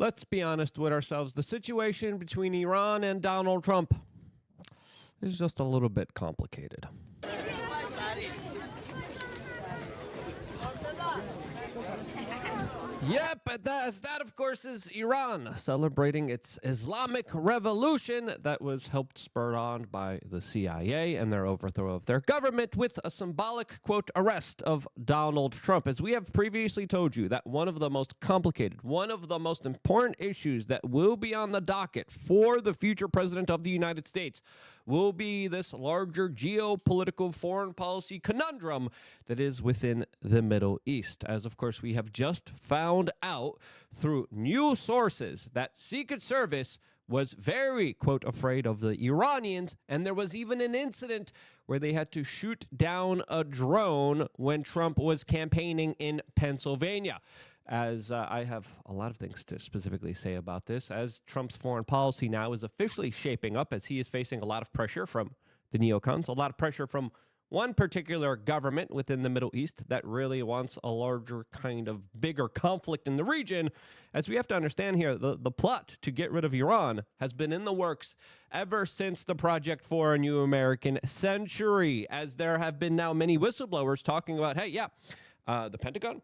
let's be honest with ourselves. The situation between Iran and Donald Trump is just a little bit complicated. Yep, that of course is Iran celebrating its Islamic revolution that was helped spurred on by the CIA and their overthrow of their government with a symbolic, quote, arrest of Donald Trump. As we have previously told you, that one of the most complicated, one of the most important issues that will be on the docket for the future president of the United States will be this larger geopolitical foreign policy conundrum that is within the Middle East. As, of course, we have just found out through new sources that Secret Service was very, quote, afraid of the Iranians, and there was even an incident where they had to shoot down a drone when Trump was campaigning in Pennsylvania. As I have a lot of things to specifically say about this, as Trump's foreign policy now is officially shaping up, as he is facing a lot of pressure from the neocons, a lot of pressure from one particular government within the Middle East that really wants a larger kind of bigger conflict in the region. As we have to understand here, the plot to get rid of Iran has been in the works ever since the Project for a New American Century, as there have been now many whistleblowers talking about, hey, the Pentagon,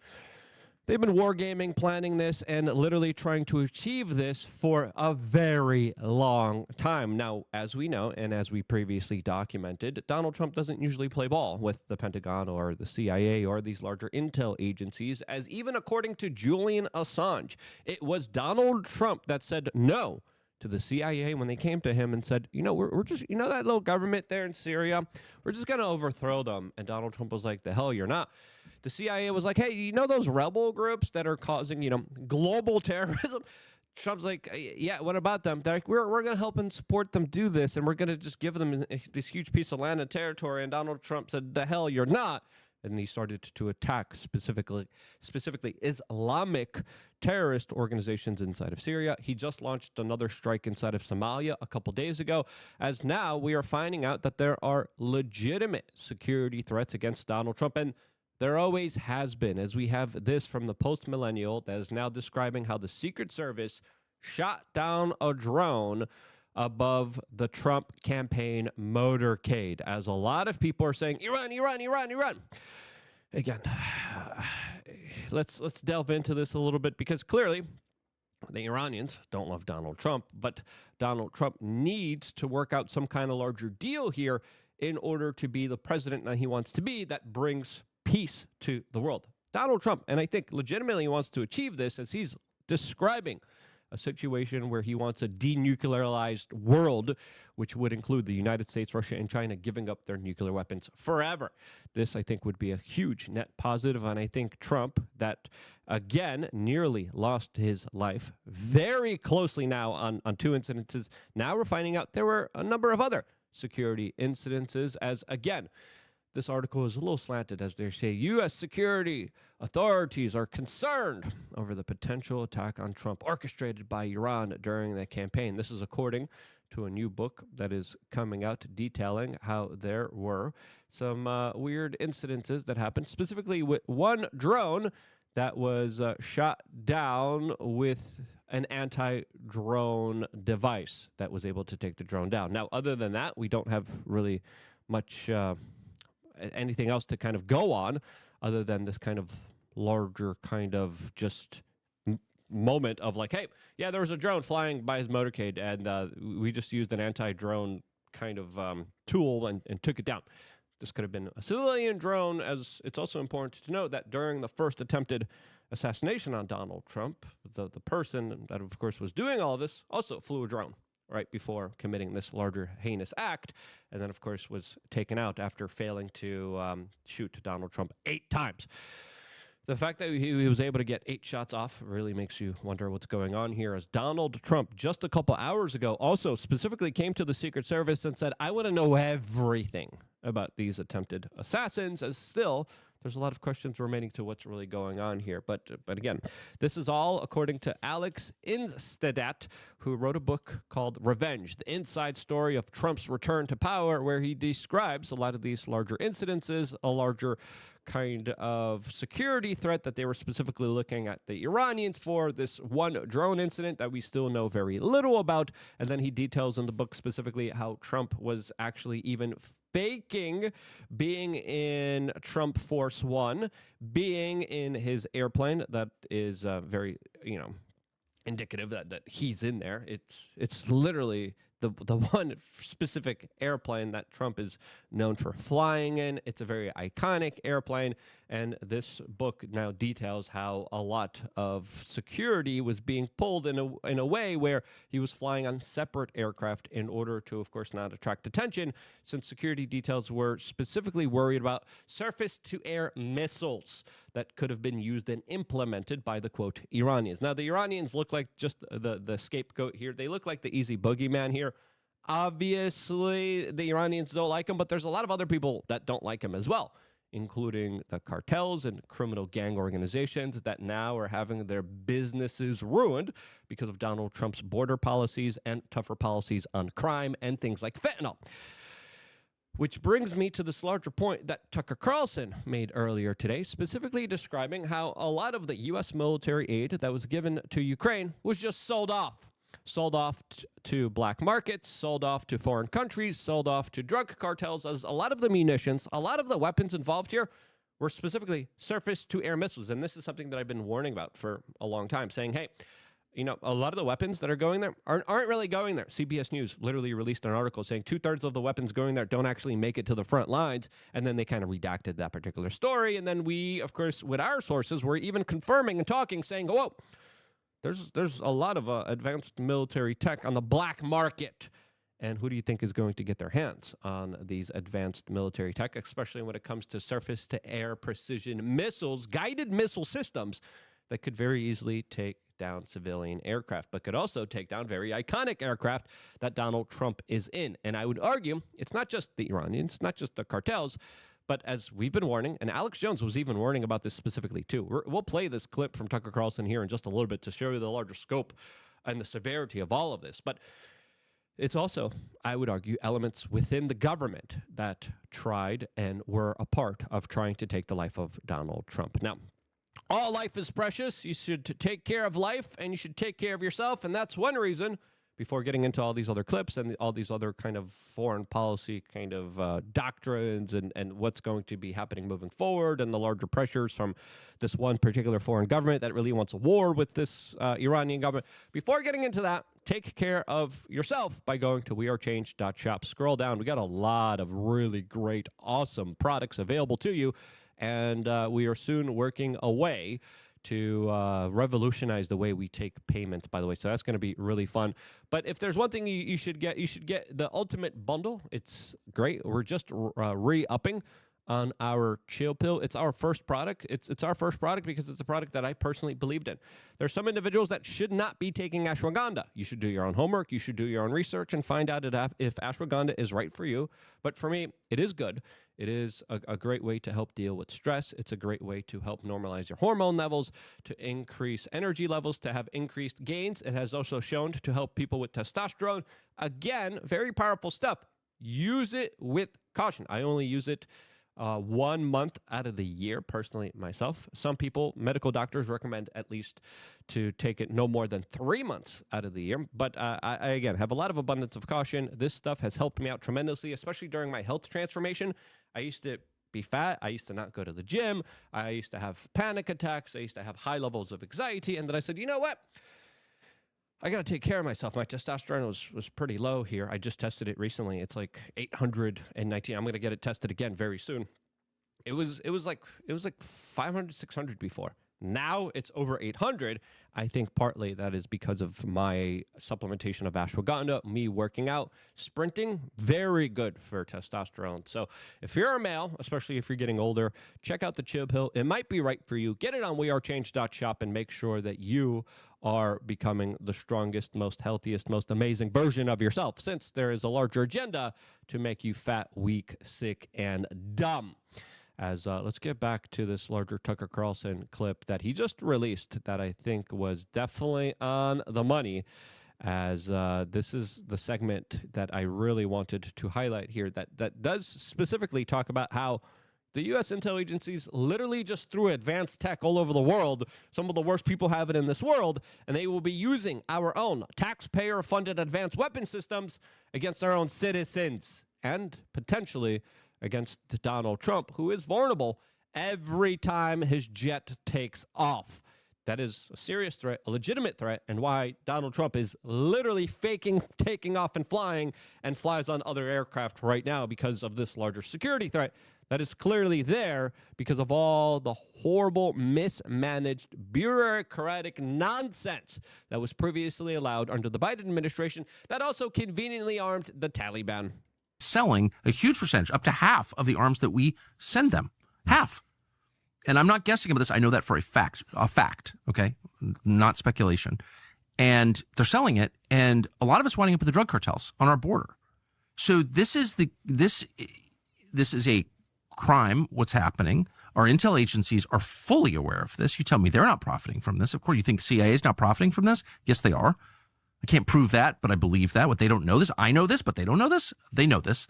they've been wargaming, planning this, and literally trying to achieve this for a very long time. Now, as we know, and as we previously documented, Donald Trump doesn't usually play ball with the Pentagon or the CIA or these larger intel agencies, as even according to Julian Assange, it was Donald Trump that said no to the CIA when they came to him and said, we're just, that little government there in Syria, we're just going to overthrow them. And Donald Trump was like, the hell you're not. The CIA was like, hey, those rebel groups that are causing, global terrorism? Trump's like, yeah, what about them? They're like, we're going to help and support them do this, and we're going to just give them this huge piece of land and territory. And Donald Trump said, the hell you're not. And he started to attack specifically Islamic terrorist organizations inside of Syria. He just launched another strike inside of Somalia a couple days ago, as now we are finding out that there are legitimate security threats against Donald Trump. And there always has been, as we have this from the post-millennial that is now describing how the Secret Service shot down a drone above the Trump campaign motorcade, as a lot of people are saying, Iran, Iran, Iran, Iran. Again, let's delve into this a little bit, because clearly the Iranians don't love Donald Trump, but Donald Trump needs to work out some kind of larger deal here in order to be the president that he wants to be, that brings peace to the world. Donald Trump, and I think legitimately wants to achieve this, as he's describing a situation where he wants a denuclearized world, which would include the United States, Russia, and China giving up their nuclear weapons forever. This, I think, would be a huge net positive, and I think Trump, that, again, nearly lost his life very closely now on two incidences. Now we're finding out there were a number of other security incidences, as, again, this article is a little slanted, as they say U.S. security authorities are concerned over the potential attack on Trump orchestrated by Iran during the campaign. This is according to a new book that is coming out detailing how there were some weird incidences that happened, specifically with one drone that was shot down with an anti-drone device that was able to take the drone down. Now, other than that, we don't have really much anything else to kind of go on, other than this kind of larger kind of just moment of like, hey, yeah, there was a drone flying by his motorcade, and we just used an anti-drone kind of tool and took it down. This could have been a civilian drone, as it's also important to note that during the first attempted assassination on Donald Trump, the person that, of course, was doing all of this also flew a drone right before committing this larger heinous act, and then, of course, was taken out after failing to shoot Donald Trump 8 times. The fact that he was able to get 8 shots off really makes you wonder what's going on here, as Donald Trump, just a couple hours ago, also specifically came to the Secret Service and said, I want to know everything about these attempted assassins, as still there's a lot of questions remaining to what's really going on here. But again, this is all according to Alex Instedat, who wrote a book called Revenge, the inside story of Trump's return to power, where he describes a lot of these larger incidences, a larger kind of security threat that they were specifically looking at the Iranians for, this one drone incident that we still know very little about. And then he details in the book specifically how Trump was actually even faking being in Trump Force One, being in his airplane that is very, indicative that he's in there. It's literally the one specific airplane that Trump is known for flying in. It's a very iconic airplane, and this book now details how a lot of security was being pulled in a way where he was flying on separate aircraft in order to, of course, not attract attention, since security details were specifically worried about surface-to-air missiles that could have been used and implemented by the, quote, Iranians. Now, the Iranians look like just the scapegoat here. They look like the easy boogeyman here. Obviously, the Iranians don't like him, but there's a lot of other people that don't like him as well, including the cartels and criminal gang organizations that now are having their businesses ruined because of Donald Trump's border policies and tougher policies on crime and things like fentanyl. Which brings me to this larger point that Tucker Carlson made earlier today, specifically describing how a lot of the U.S. military aid that was given to Ukraine was just sold off. Sold off to black markets, sold off to foreign countries, sold off to drug cartels, as a lot of the munitions, a lot of the weapons involved here were specifically surface-to-air missiles. And this is something that I've been warning about for a long time, saying, hey, a lot of the weapons that are going there aren't really going there. CBS News literally released an article saying 2/3 of the weapons going there don't actually make it to the front lines. And then they kind of redacted that particular story. And then we, of course, with our sources, were even confirming and talking, saying, whoa, there's a lot of advanced military tech on the black market. And who do you think is going to get their hands on these advanced military tech, especially when it comes to surface-to-air precision missiles, guided missile systems that could very easily take down civilian aircraft, but could also take down very iconic aircraft that Donald Trump is in. And I would argue it's not just the Iranians, not just the cartels, but as we've been warning, and Alex Jones was even warning about this specifically too. We'll play this clip from Tucker Carlson here in just a little bit to show you the larger scope and the severity of all of this. But it's also, I would argue, elements within the government that tried and were a part of trying to take the life of Donald Trump. Now, all life is precious. You should take care of life, and you should take care of yourself. And that's one reason, before getting into all these other clips and all these other kind of foreign policy kind of doctrines and what's going to be happening moving forward and the larger pressures from this one particular foreign government that really wants a war with this Iranian government. Before getting into that, take care of yourself by going to wearechange.shop. Scroll down. We got a lot of really great, awesome products available to you. And we are soon working away to revolutionize the way we take payments, by the way. So that's going to be really fun. But if there's one thing you should get the ultimate bundle. It's great. We're just re-upping on our chill pill. It's our first product. It's our first product because it's a product that I personally believed in. There's some individuals that should not be taking ashwagandha. You should do your own homework. You should do your own research and find out if ashwagandha is right for you. But for me, it is good. It is a great way to help deal with stress. It's a great way to help normalize your hormone levels, to increase energy levels, to have increased gains. It has also shown to help people with testosterone. Again, very powerful stuff. Use it with caution. I only use it 1 month out of the year, personally, myself. Some people, medical doctors, recommend at least to take it no more than 3 months out of the year. But I, again, have a lot of abundance of caution. This stuff has helped me out tremendously, especially during my health transformation. I used to be fat. I used to not go to the gym. I used to have panic attacks. I used to have high levels of anxiety. And then I said, you know what? I got to take care of myself. My testosterone was pretty low here. I just tested it recently. It's like 819. I'm going to get it tested again very soon. It was like 500, 600 before. Now it's over 800. I think partly that is because of my supplementation of ashwagandha, me working out, sprinting, very good for testosterone. So if you're a male, especially if you're getting older, check out the Chill Pill. It might be right for you. Get it on wearechange.shop and make sure that you are becoming the strongest, most healthiest, most amazing version of yourself, since there is a larger agenda to make you fat, weak, sick, and dumb. As let's get back to this larger Tucker Carlson clip that he just released that I think was definitely on the money, as this is the segment that I really wanted to highlight here that does specifically talk about how the U.S. intel agencies literally just threw advanced tech all over the world. Some of the worst people have it in this world, and they will be using our own taxpayer-funded advanced weapon systems against our own citizens and potentially against Donald Trump, who is vulnerable every time his jet takes off. That is a serious threat, a legitimate threat, and why Donald Trump is literally faking taking off and flying and flies on other aircraft right now because of this larger security threat that is clearly there because of all the horrible, mismanaged, bureaucratic nonsense that was previously allowed under the Biden administration that also conveniently armed the Taliban. Selling a huge percentage, up to half of the arms that we send them. Half. And I'm not guessing about this. I know that for a fact, okay? Not speculation. And they're selling it, and a lot of it's winding up with the drug cartels on our border. So this is a crime, what's happening. Our intel agencies are fully aware of this. You tell me they're not profiting from this. Of course, you think the CIA is not profiting from this? Yes, they are. I can't prove that, but I believe that. What they don't know this. I know this, but they don't know this. They know this.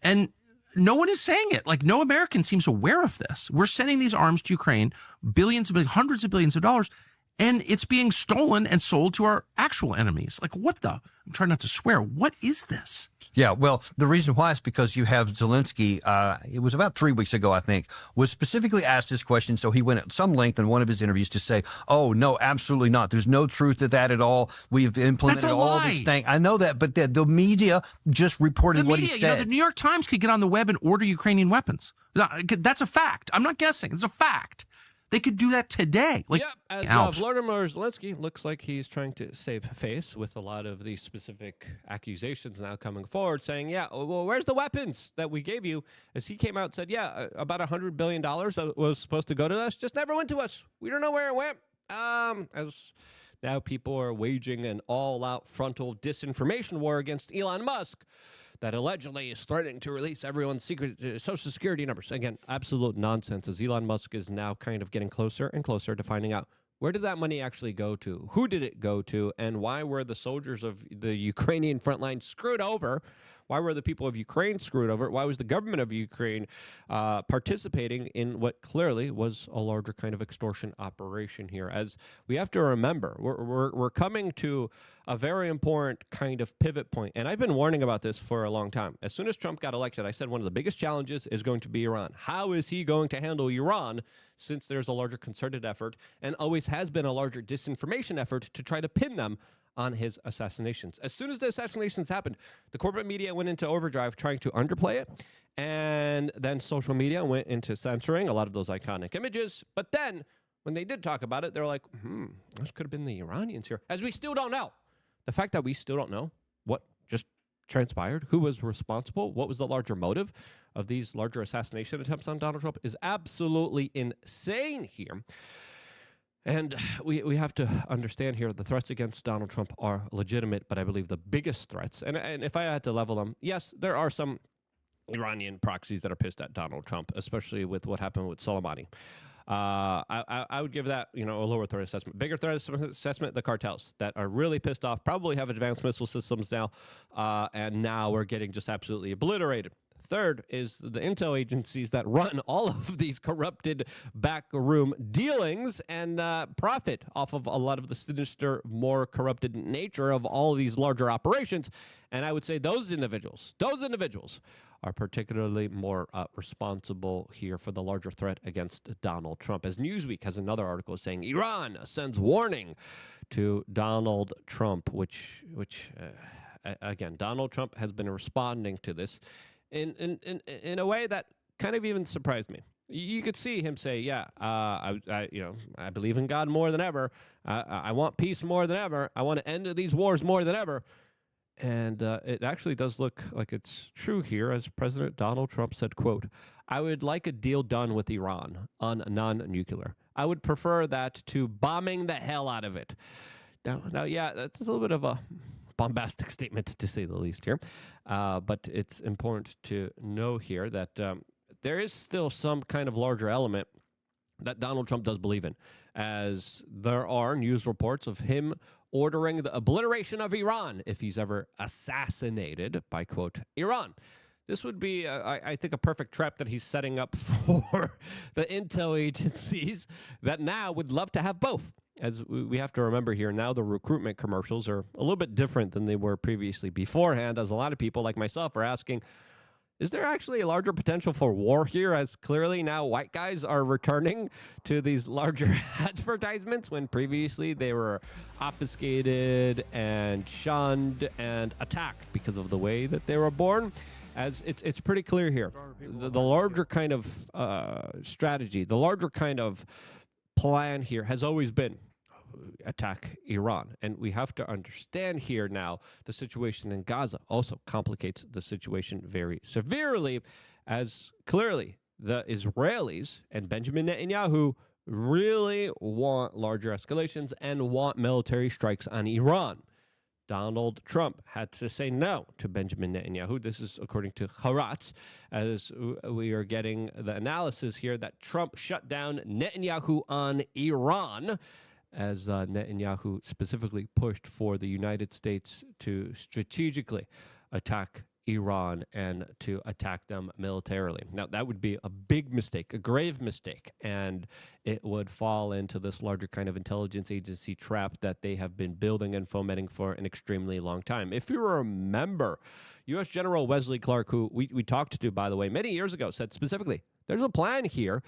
And no one is saying it. Like, no American seems aware of this. We're sending these arms to Ukraine, hundreds of billions of dollars, and it's being stolen and sold to our actual enemies. Like, what the? I'm trying not to swear. What is this? Yeah, well, the reason why is because you have Zelensky, it was about 3 weeks ago, I think, was specifically asked this question. So he went at some length in one of his interviews to say, oh, no, absolutely not. There's no truth to that at all. We've implemented all this thing. I know that, but the media just reported what he said. You know, the New York Times could get on the web and order Ukrainian weapons. That's a fact. I'm not guessing. It's a fact. They could do that today. Like, yep, as Vladimir Zelensky looks like he's trying to save face with a lot of these specific accusations now coming forward, saying, yeah, well, where's the weapons that we gave you? As he came out and said, yeah, about $100 billion that was supposed to go to us just never went to us. We don't know where it went. As now people are waging an all-out frontal disinformation war against Elon Musk that allegedly is threatening to release everyone's secret Social Security numbers. Again, absolute nonsense, as Elon Musk is now kind of getting closer and closer to finding out where did that money actually go to, who did it go to, and why were the soldiers of the Ukrainian front line screwed over? Why were the people of Ukraine screwed over? Why was the government of Ukraine participating in what clearly was a larger kind of extortion operation here? As we have to remember, we're coming to a very important kind of pivot point. And I've been warning about this for a long time. As soon as Trump got elected, I said one of the biggest challenges is going to be Iran. How is he going to handle Iran, since there's a larger concerted effort and always has been a larger disinformation effort to try to pin them on his assassinations? As soon as the assassinations happened, the corporate media went into overdrive trying to underplay it, and then social media went into censoring a lot of those iconic images. But then, when they did talk about it, they're like, this could have been the Iranians here, as we still don't know. The fact that we still don't know what just transpired, who was responsible, what was the larger motive of these larger assassination attempts on Donald Trump is absolutely insane here. And we have to understand here the threats against Donald Trump are legitimate, but I believe the biggest threats, and if I had to level them, yes, there are some Iranian proxies that are pissed at Donald Trump, especially with what happened with Soleimani. I would give that, a lower threat assessment. Bigger threat assessment, the cartels that are really pissed off, probably have advanced missile systems now, and now we're getting just absolutely obliterated. Third is the intel agencies that run all of these corrupted backroom dealings and profit off of a lot of the sinister, more corrupted nature of all of these larger operations. And I would say those individuals are particularly more responsible here for the larger threat against Donald Trump. As Newsweek has another article saying Iran sends warning to Donald Trump, which again, Donald Trump has been responding to this in a way that kind of even surprised me. You could see him say, yeah, I believe in God more than ever. I want peace more than ever. I want to end these wars more than ever. And it actually does look like it's true here, as President Donald Trump said, quote, I would like a deal done with Iran on non-nuclear. I would prefer that to bombing the hell out of it. Now, yeah, that's a little bit of a bombastic statement, to say the least here. But it's important to know here that there is still some kind of larger element that Donald Trump does believe in, as there are news reports of him ordering the obliteration of Iran if he's ever assassinated by, quote, Iran. This would be, I think, a perfect trap that he's setting up for the intel agencies that now would love to have both. As we have to remember here, now the recruitment commercials are a little bit different than they were previously beforehand, as a lot of people like myself are asking, is there actually a larger potential for war here, as clearly now white guys are returning to these larger advertisements when previously they were obfuscated and shunned and attacked because of the way that they were born? As it's pretty clear here, the larger kind of strategy, the larger kind of plan here has always been attack Iran. And we have to understand here now the situation in Gaza also complicates the situation very severely, as clearly the Israelis and Benjamin Netanyahu really want larger escalations and want military strikes on Iran. Donald Trump had to say no to Benjamin Netanyahu. This is according to Haaretz, as we are getting the analysis here that Trump shut down Netanyahu on Iran, as Netanyahu specifically pushed for the United States to strategically attack Iran and to attack them militarily. Now, that would be a big mistake, a grave mistake, and it would fall into this larger kind of intelligence agency trap that they have been building and fomenting for an extremely long time. If you remember, U.S. General Wesley Clark, who we talked to, by the way, many years ago, said specifically, there's a plan here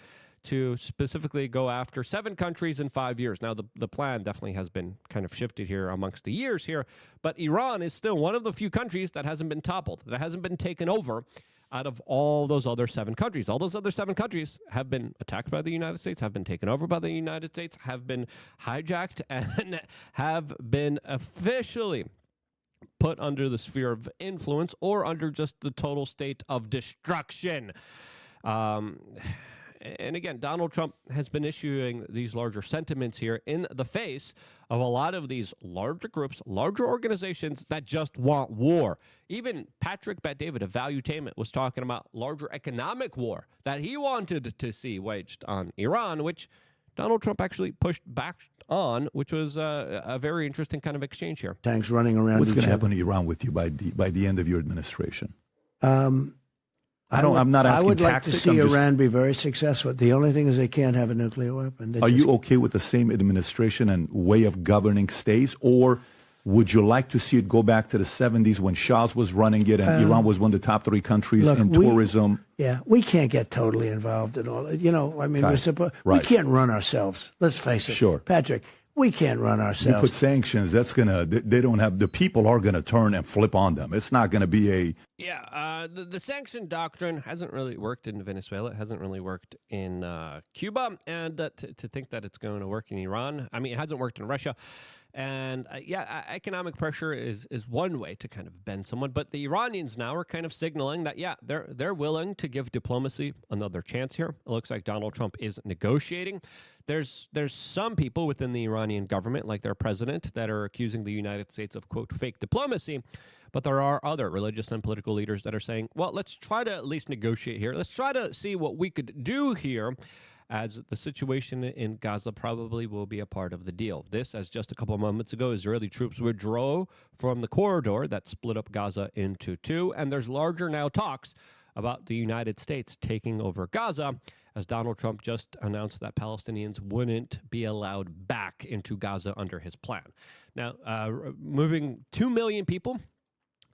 to specifically go after 7 countries in 5 years. Now, the plan definitely has been kind of shifted here amongst the years here, but Iran is still one of the few countries that hasn't been toppled, that hasn't been taken over out of all those other 7 countries. All those other 7 countries have been attacked by the United States, have been taken over by the United States, have been hijacked, and have been officially put under the sphere of influence or under just the total state of destruction. And again, Donald Trump has been issuing these larger sentiments here in the face of a lot of these larger groups, larger organizations that just want war. Even Patrick Bet-David of Valuetainment was talking about larger economic war that he wanted to see waged on Iran, which Donald Trump actually pushed back on, which was a very interesting kind of exchange here. Tanks running around. What's going to happen to Iran with you by the end of your administration? I would like to see Iran be very successful. The only thing is they can't have a nuclear weapon. Are you okay with the same administration and way of governing stays, or would you like to see it go back to the 70s when Shah's was running it and Iran was one of the top 3 countries in tourism? We can't get totally involved in all that. You know, I mean, we can't run ourselves. Let's face it. Sure. Patrick, we can't run ourselves. You put sanctions, they don't have, the people are going to turn and flip on them. It's not going to be a... The sanction doctrine hasn't really worked in Venezuela. It hasn't really worked in Cuba. And to think that it's going to work in Iran, I mean, it hasn't worked in Russia. And economic pressure is one way to kind of bend someone. But the Iranians now are kind of signaling that, they're willing to give diplomacy another chance here. It looks like Donald Trump is negotiating. There's some people within the Iranian government, like their president, that are accusing the United States of, quote, fake diplomacy. But there are other religious and political leaders that are saying, well, let's try to at least negotiate here. Let's try to see what we could do here, as the situation in Gaza probably will be a part of the deal. This, as just a couple of moments ago, Israeli troops withdrew from the corridor that split up Gaza into 2, and there's larger now talks about the United States taking over Gaza, as Donald Trump just announced that Palestinians wouldn't be allowed back into Gaza under his plan. Now, moving 2 million people,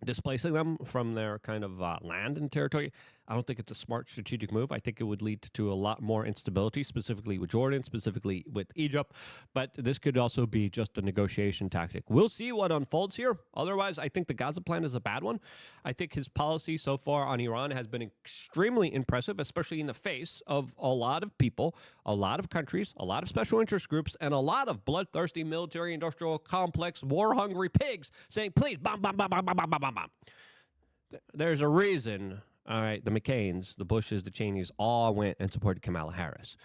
displacing them from their kind of land and territory, I don't think it's a smart strategic move. I think it would lead to a lot more instability, specifically with Jordan, specifically with Egypt. But this could also be just a negotiation tactic. We'll see what unfolds here. Otherwise, I think the Gaza plan is a bad one. I think his policy so far on Iran has been extremely impressive, especially in the face of a lot of people, a lot of countries, a lot of special interest groups, and a lot of bloodthirsty military-industrial complex, war-hungry pigs saying, please, bomb, bomb, bomb, bomb, bomb, bomb, bomb, bomb. There's a reason. All right, the McCains, the Bushes, the Cheneys all went and supported Kamala Harris.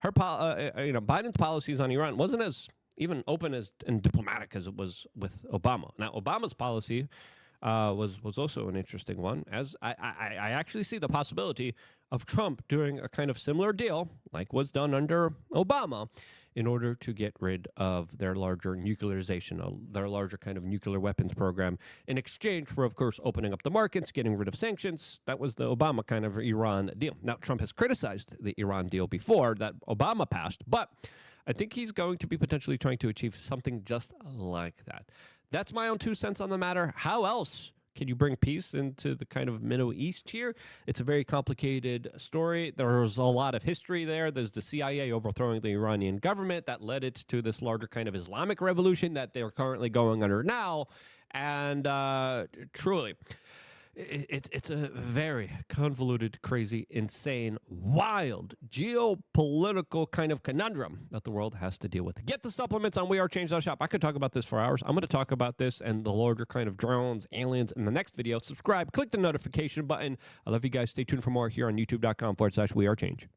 Her, Biden's policies on Iran wasn't as even open as and diplomatic as it was with Obama. Now, Obama's policy was also an interesting one, as I actually see the possibility of Trump doing a kind of similar deal, like was done under Obama, in order to get rid of their larger nuclearization, their larger kind of nuclear weapons program, in exchange for, of course, opening up the markets, getting rid of sanctions. That was the Obama kind of Iran deal. Now, Trump has criticized the Iran deal before that Obama passed, but I think he's going to be potentially trying to achieve something just like that. That's my own 2 cents on the matter. How else can you bring peace into the kind of Middle East here? It's a very complicated story. There's a lot of history there. There's the CIA overthrowing the Iranian government that led it to this larger kind of Islamic revolution that they're currently going under now. And truly, it's a very convoluted, crazy, insane, wild, geopolitical kind of conundrum that the world has to deal with. Get the supplements on wearechange.shop. I could talk about this for hours. I'm going to talk about this and the larger kind of drones, aliens in the next video. Subscribe, click the notification button. I love you guys. Stay tuned for more here on youtube.com/wearechange.